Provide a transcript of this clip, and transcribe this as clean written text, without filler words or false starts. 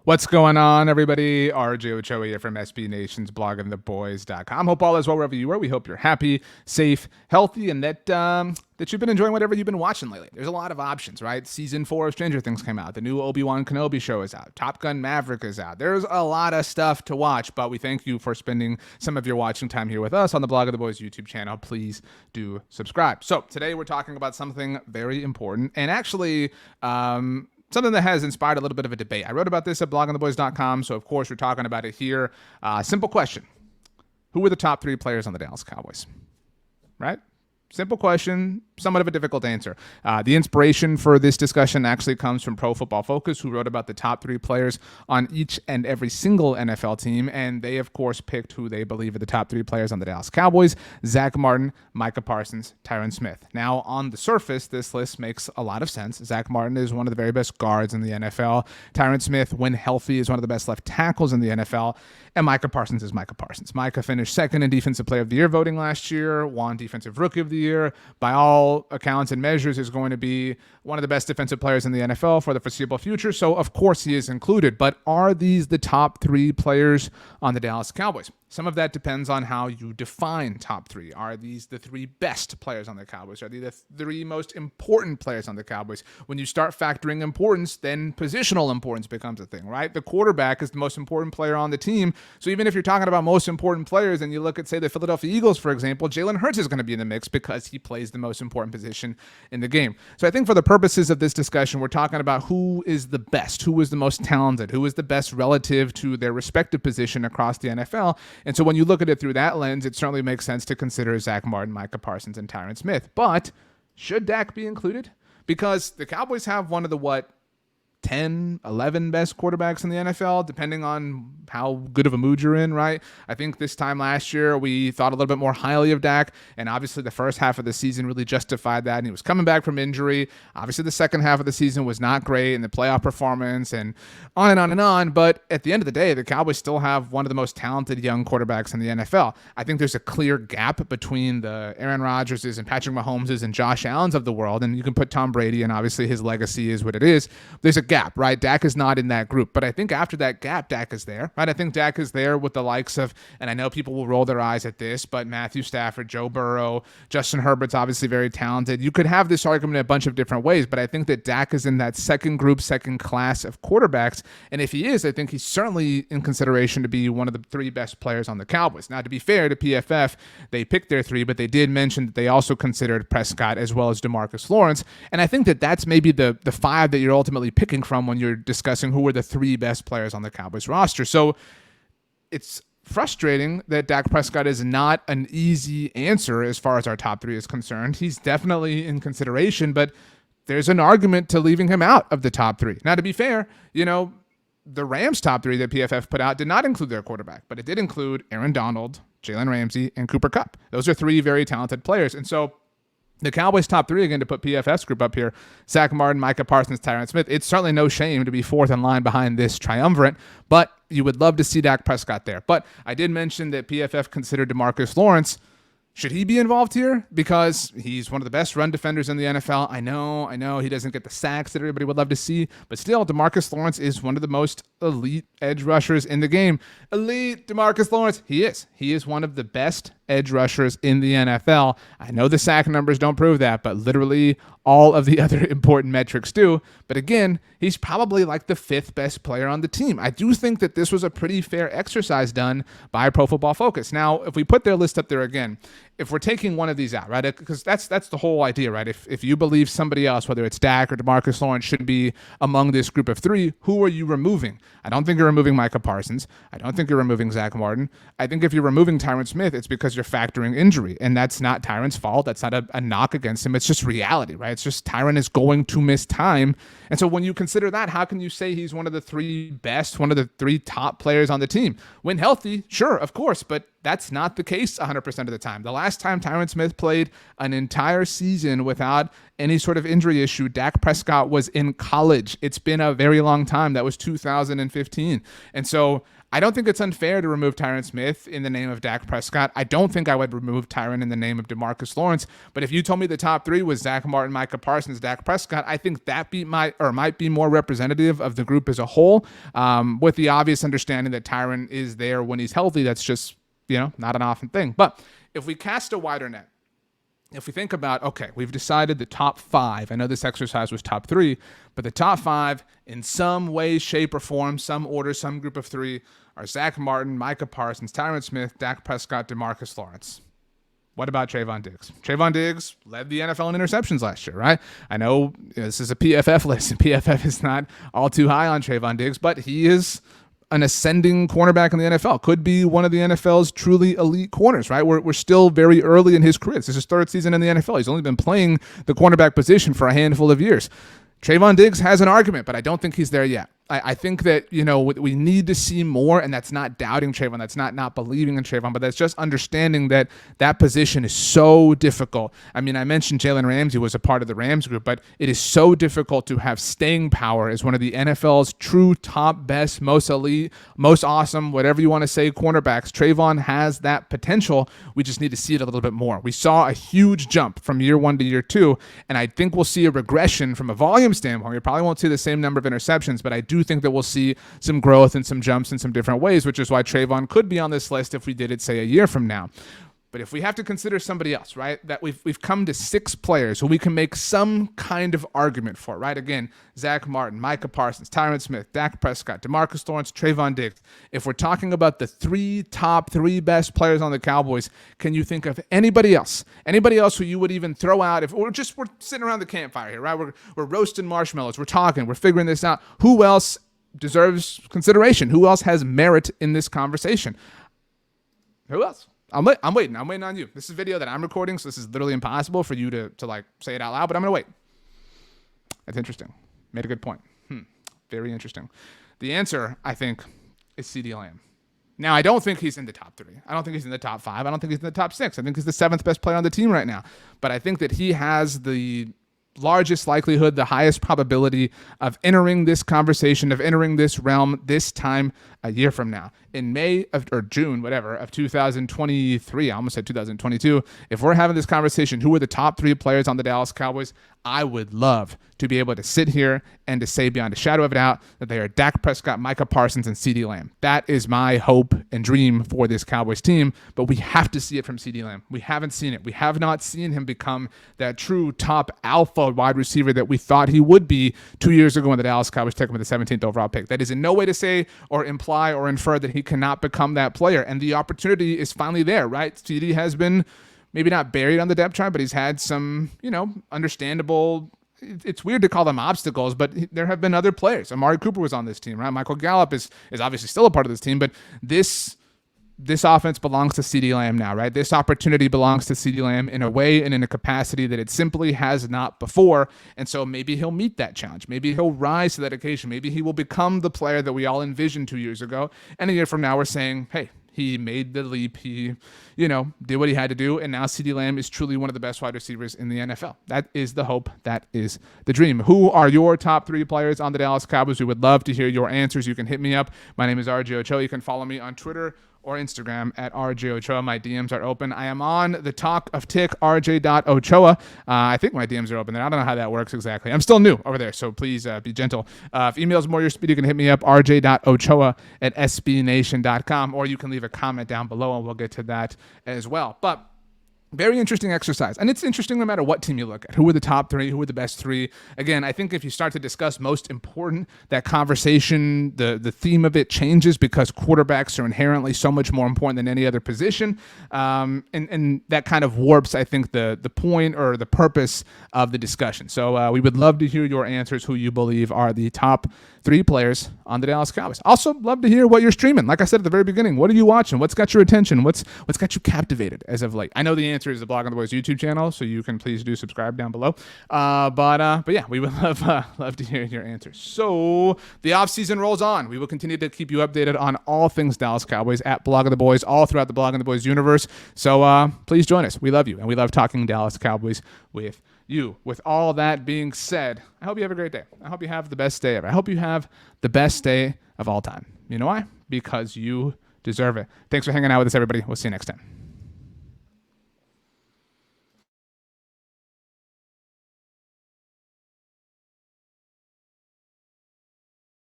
What's going on, everybody? RJ Ochoa here from SB Nation's bloggingtheboys.com. Hope all is well wherever you are. We hope you're happy, safe, healthy, and that you've been enjoying whatever you've been watching lately. There's a lot of options, right? Season 4 of Stranger Things came out. The new Obi-Wan Kenobi show is out. Top Gun Maverick is out. There's a lot of stuff to watch, but we thank you for spending some of your watching time here with us on the Blog of the Boys YouTube channel. Please do subscribe. So today we're talking about something very important, and actually, something that has inspired a little bit of a debate. I wrote about this at bloggingtheboys.com, so of course we're talking about it here. Simple question. Who were the top 3 players on the Dallas Cowboys? Right? Simple question, somewhat of a difficult answer. The inspiration for this discussion actually comes from Pro Football Focus, who wrote about the top 3 players on each and every single NFL team, and they, of course, picked who they believe are the top 3 players on the Dallas Cowboys: Zach Martin, Micah Parsons, Tyron Smith. Now, on the surface, this list makes a lot of sense. Zach Martin is one of the very best guards in the NFL. Tyron Smith, when healthy, is one of the best left tackles in the NFL. And Micah Parsons is Micah Parsons. Micah finished second in Defensive Player of the Year voting last year, won Defensive Rookie of the Year. By all accounts and measures, is going to be one of the best defensive players in the NFL for the foreseeable future. So, of course, he is included. But are these the top 3 players on the Dallas Cowboys? Some of that depends on how you define top 3. Are these the 3 best players on the Cowboys? Are they the 3 most important players on the Cowboys? When you start factoring importance, then positional importance becomes a thing, right? The quarterback is the most important player on the team. So even if you're talking about most important players and you look at, say, the Philadelphia Eagles, for example, Jalen Hurts is going to be in the mix because he plays the most important position in the game. So I think for the purposes of this discussion, we're talking about who is the best, who is the most talented, who is the best relative to their respective position across the NFL. And so when you look at it through that lens, it certainly makes sense to consider Zach Martin, Micah Parsons, and Tyron Smith. But should Dak be included? Because the Cowboys have one of the, 10, 11 best quarterbacks in the NFL, depending on how good of a mood you're in, right? I think this time last year, we thought a little bit more highly of Dak, and obviously the first half of the season really justified that, and he was coming back from injury. Obviously, the second half of the season was not great, and the playoff performance, and on and on and on, but at the end of the day, the Cowboys still have one of the most talented young quarterbacks in the NFL. I think there's a clear gap between the Aaron Rodgerses and Patrick Mahomeses and Josh Allens of the world, and you can put Tom Brady, and obviously his legacy is what it is. There's a gap, right? Dak is not in that group, but I think after that gap, Dak is there, right? I think Dak is there with the likes of, and I know people will roll their eyes at this, but Matthew Stafford, Joe Burrow, Justin Herbert's obviously very talented. You could have this argument in a bunch of different ways, but I think that Dak is in that second group, second class of quarterbacks, and if he is, I think he's certainly in consideration to be one of the 3 best players on the Cowboys. Now, to be fair to PFF, they picked their 3, but they did mention that they also considered Prescott as well as DeMarcus Lawrence, and I think that that's maybe the 5 that you're ultimately picking from when you're discussing who are the 3 best players on the Cowboys roster. So it's frustrating that Dak Prescott is not an easy answer as far as our top 3 is concerned. He's definitely in consideration, but there's an argument to leaving him out of the top 3. Now, to be fair, the Rams' top 3 that PFF put out did not include their quarterback, but it did include Aaron Donald, Jalen Ramsey, and Cooper Kupp. Those are 3 very talented players. And so the Cowboys' top 3, again, to put PFF's group up here, Zach Martin, Micah Parsons, Tyron Smith, it's certainly no shame to be 4th in line behind this triumvirate, but you would love to see Dak Prescott there. But I did mention that PFF considered DeMarcus Lawrence. Should he be involved here? Because he's one of the best run defenders in the NFL. I know he doesn't get the sacks that everybody would love to see, but still, DeMarcus Lawrence is one of the most elite edge rushers in the game. Elite DeMarcus Lawrence, he is. He is one of the best edge rushers in the NFL. I know the sack numbers don't prove that, but literally all of the other important metrics do. But again, he's probably like the 5th best player on the team. I do think that this was a pretty fair exercise done by Pro Football Focus. Now, if we put their list up there again, if we're taking one of these out, right, because that's the whole idea, right? If you believe somebody else, whether it's Dak or DeMarcus Lawrence, should be among this group of 3, who are you removing? I don't think you're removing Micah Parsons. I don't think you're removing Zach Martin. I think if you're removing Tyron Smith, it's because you're factoring injury, and that's not Tyron's fault. That's not a knock against him. It's just reality, right? It's just Tyron is going to miss time. And so when you consider that, how can you say he's one of the 3 best, one of the 3 top players on the team? When healthy, sure, of course, but That's not the case 100% of the time. The last time Tyron Smith played an entire season without any sort of injury issue, Dak Prescott was in college. It's been a very long time. That was 2015. And so I don't think it's unfair to remove Tyron Smith in the name of Dak Prescott. I don't think I would remove Tyron in the name of DeMarcus Lawrence. But if you told me the top three was Zach Martin, Micah Parsons, Dak Prescott, I think that might be more representative of the group as a whole, with the obvious understanding that Tyron is there when he's healthy. That's just, not an often thing. But if we cast a wider net, if we think about, okay, we've decided the top five. I know this exercise was top three, but the top five in some way, shape, or form, some order, some group of three are Zach Martin, Micah Parsons, Tyron Smith, Dak Prescott, DeMarcus Lawrence. What about Trevon Diggs? Trevon Diggs led the NFL in interceptions last year, right? I know this is a PFF list, and PFF is not all too high on Trevon Diggs, but he is an ascending cornerback in the NFL, could be one of the NFL's truly elite corners, right? We're still very early in his career. This is his third season in the NFL. He's only been playing the cornerback position for a handful of years. Trevon Diggs has an argument, but I don't think he's there yet. I think that, we need to see more, and that's not doubting Trevon. That's not believing in Trevon, but that's just understanding that that position is so difficult. I mean, I mentioned Jalen Ramsey was a part of the Rams group, but it is so difficult to have staying power as one of the NFL's true top, best, most elite, most awesome, whatever you want to say, cornerbacks. Trevon has that potential. We just need to see it a little bit more. We saw a huge jump from year one to year two, and I think we'll see a regression from a volume standpoint. We probably won't see the same number of interceptions, but I do think that we'll see some growth and some jumps in some different ways, which is why Trevon could be on this list if we did it, say, a year from now. But if we have to consider somebody else, right, that we've come to 6 players who we can make some kind of argument for, right? Again, Zach Martin, Micah Parsons, Tyron Smith, Dak Prescott, DeMarcus Lawrence, Trevon Diggs. If we're talking about the top three best players on the Cowboys, can you think of anybody else who you would even throw out if we're sitting around the campfire here, right? We're roasting marshmallows, we're talking, we're figuring this out. Who else deserves consideration? Who else has merit in this conversation? Who else? I'm waiting on you. This is a video that I'm recording, so this is literally impossible for you to say it out loud, but I'm going to wait. That's interesting. Made a good point. Very interesting. The answer, I think, is CeeDee Lamb. Now, I don't think he's in the top 3. I don't think he's in the top 5. I don't think he's in the top 6. I think he's the 7th best player on the team right now. But I think that he has the largest likelihood, the highest probability of entering this conversation, of entering this realm this time a year from now. In June, of 2023, I almost said 2022, if we're having this conversation, who are the top 3 players on the Dallas Cowboys, I would love to be able to sit here and to say beyond a shadow of a doubt that they are Dak Prescott, Micah Parsons, and CeeDee Lamb. That is my hope and dream for this Cowboys team, but we have to see it from CeeDee Lamb. We haven't seen it. We have not seen him become that true top alpha wide receiver that we thought he would be 2 years ago when the Dallas Cowboys took him with the 17th overall pick. That is in no way to say or imply or infer that he cannot become that player, and the opportunity is finally there, right? CeeDee has been maybe not buried on the depth chart, but he's had some, understandable, it's weird to call them obstacles, but there have been other players. Amari Cooper was on this team, right? Michael Gallup is obviously still a part of this team, but this offense belongs to CeeDee Lamb now, right? This opportunity belongs to CeeDee Lamb in a way and in a capacity that it simply has not before. And so maybe he'll meet that challenge. Maybe he'll rise to that occasion. Maybe he will become the player that we all envisioned 2 years ago. And a year from now, we're saying, hey, he made the leap. He, did what he had to do. And now CeeDee Lamb is truly one of the best wide receivers in the NFL. That is the hope. That is the dream. Who are your top 3 players on the Dallas Cowboys? We would love to hear your answers. You can hit me up. My name is RJ Ochoa. You can follow me on Twitter or Instagram at RJ Ochoa. My DMs are open. I am on the Talk of Tick, RJ.Ochoa. I think my DMs are open there. I don't know how that works exactly. I'm still new over there, so please be gentle. If email's more your speed, you can hit me up, RJ.Ochoa at SBNation.com, or you can leave a comment down below, and we'll get to that as well. But very interesting exercise. And it's interesting no matter what team you look at. Who are the top 3? Who are the best 3? Again, I think if you start to discuss most important, that conversation, the theme of it changes because quarterbacks are inherently so much more important than any other position. And that kind of warps, I think, the point or the purpose of the discussion. So we would love to hear your answers, who you believe are the top 3 players on the Dallas Cowboys. Also, love to hear what you're streaming. Like I said at the very beginning, what are you watching? What's got your attention? What's got you captivated as of late? I know the answer is the Blog on the Boys YouTube channel, so you can please do subscribe down below. But yeah, we would love to hear your answers. So the offseason rolls on. We will continue to keep you updated on all things Dallas Cowboys at Blog of the Boys, all throughout the Blog on the Boys universe. So please join us. We love you, and we love talking Dallas Cowboys with you. With all that being said, I hope you have a great day. I hope you have the best day ever. I hope you have the best day of all time. You know why? Because you deserve it. Thanks for hanging out with us, everybody. We'll see you next time.